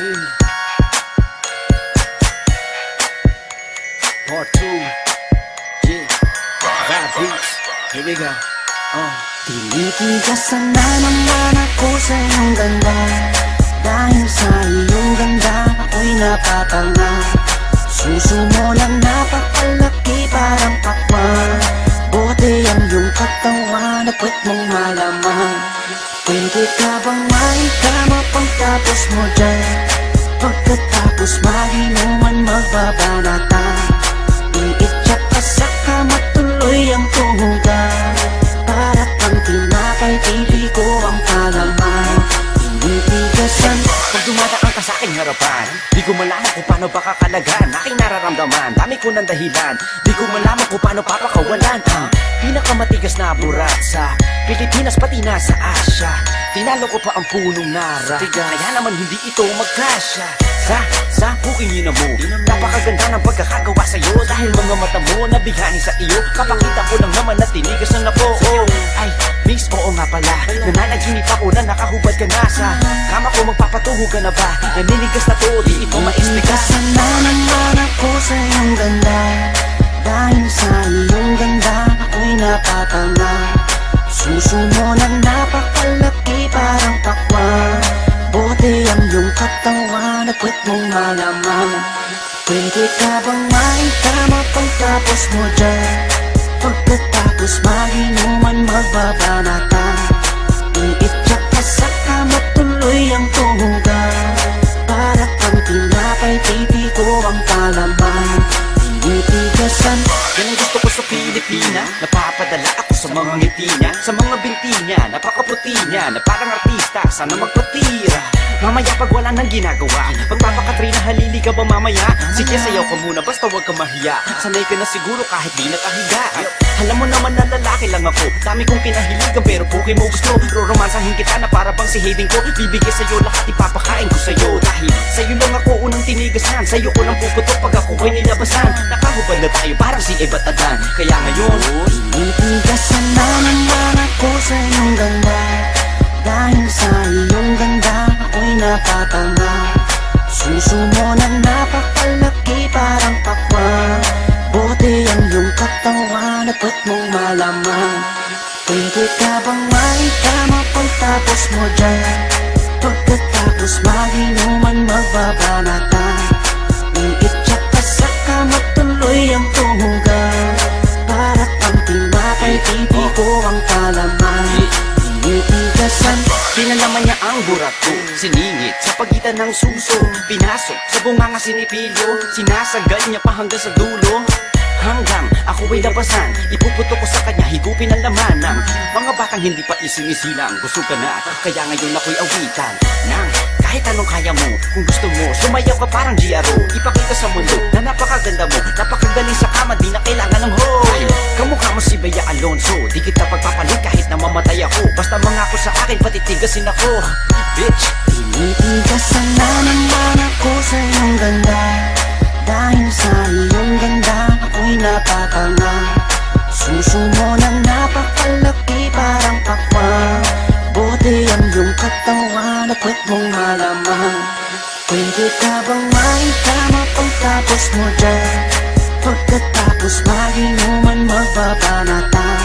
chill. Part 2. Yeah. Vibe beats. Here we go. Tinitigasan na naman ako sa iyong ganda. Dahil sa iyong ganda ako'y napatanga. Suso mo lang napakalaki parang pakwan. Bote ang iyong katawan na puwet mong malaman. Pwede ka bang maitama pagtapos mo dyan? Pagkatapos maginuman magbabanata. Iitsak ka sa kama tuloy ang tuhugan. Para kang tinapay pipi ko ang palaman. Tinitigasan Pag dumadaan ka sa aking harapan, di ko malaman kung paano bakakalagan aking nararamdaman. Dami ko ng dahilan, di ko malaman kung paano papakawalan ang pinakamatigas na burat sa Pilipinas pati na sa Asya. Tinalo ko pa ang punong nara, kaya naman hindi ito magkasya. Sa buking yun mo, napakaganda ng pagkakagawa sa'yo. Dahil mga mata mo nabigani sa iyo, kapakita ko lang naman na tinigas ng napo. Ay, miss, oo nga pala, nananaginip ako na nakahubad ka na sa kama ko. Magpapatuho ka na ba? Naninigas na to, di ito maislikas. Tinitigasan na naman ako sa iyong ganda. Dahil sa iyong ganda ako'y napatanga. Suso mo na napakalaki parang pakwan. Bote ang iyong katawan at puwet mong malaman. Pwede ka bang maitama pagtapos mo dyan? Pagkatapos maginuman magbabanata. Iitsak ka sa kama tuloy ang tuhugan. Para kang tinapay pipi ko ang palaman. Tinitigasan Yan ang gusto ko sa Pilipina. Napapadala ako sa mga ngiti niya, sa mga binti niya, napakaputi niya, na parang artista, sana magpatira. Mamaya pag wala nang ginagawa, magpapakatrina, halili ka ba mamaya? Sige, sayaw ka muna, basta huwag ka mahiya. Sanay ka na siguro kahit di nakahiga. Alam mo naman na lalaki lang ako, dami kong kinahiligan pero puki mo gusto. Roromansahin kita na para bang si Hayden ko. Bibigay sa'yo lahat, ipapakain ko sa'yo. Dahil sa'yo lang ako unang tinigasan, sa'yo ko lang puputok pag ako ko'y nilabasan. Nakahubad na tayo parang si Eva at Adan. Kaya ngayon, tinitigasan na naman ako sa iyong ganda. Dahil sa iyong ganda ako'y napatanga. Suso mo na napakalaki parang pakwan. Bote ang iyong katawan at puwet mong malaman. Pwede ka bang maitama pagtapos mo dyan? Pagkatapos maginuman magbabanata. Iitsak ka sa kama tuloy ang tuhugan. Para kang tinapay pipi ko ang palaman. Tinitigasan pinalaman niya ang burat ko, siningit sa pagitan ng suso. Pinasok sa bunganga sinipilyo, sinasagal niya pa hanggang sa dulo. Hanggang ako ay labasan, ipuputo ko sa kanya, higupin ang laman ng mga batang hindi pa isinisilang. Gusto ka na, kaya ngayon ako'y awitan ng kahit anong kaya mo. Kung gusto mo, sumayaw ka parang GRO. Ipakita sa mundo na napakaganda mo, napakagaling sa kama, di na kailangan ng hoe. Kamukha mo si Bea Alonso, di kita pagpapalit kahit na mamatay ako. Basta mangako sa akin, patitigasin ako, bitch. Tinitigasan na naman ako sa iyong ganda. Dahil sa iyong ganda ako'y napatanga. Suso mo na napakalaki parang pakwan. Bote ang iyong katawan at puwet mong malaman. Pwede ka bang maitama pagtapos mo dyan? Pagkatapos maginuman magbabanata.